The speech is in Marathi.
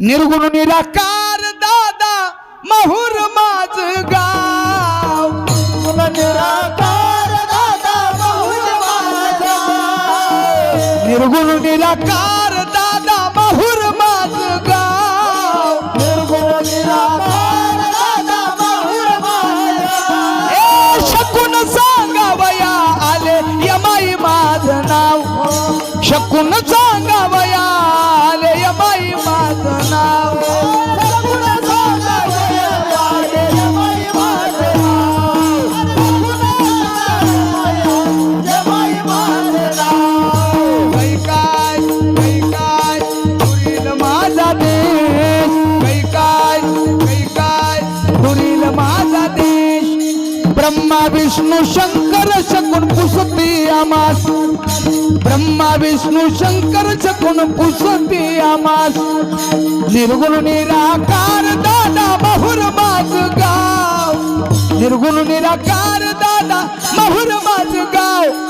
निर्गुण निराकार दादा माहूर माझ गाव. निराकार दादा माहूर माझ गाव. निर्गुण निराकार दादा माहूर माझ गाव. निर्गुण निराकार दादा माहूर माझ गाव. ए शकून सांगावया आले यमाई माझ नाव. शकून सांगावया आले यमाई माझ नाव. ब्रह्मा विष्णू शंकर शकून पुसती आमास. ब्रह्मा विष्णू शंकर शकून पुसती आमास. निर्गुण निराकार दादा माहूर माझ गाव. निर्गुण निराकार दादा माहूर माझ गाव.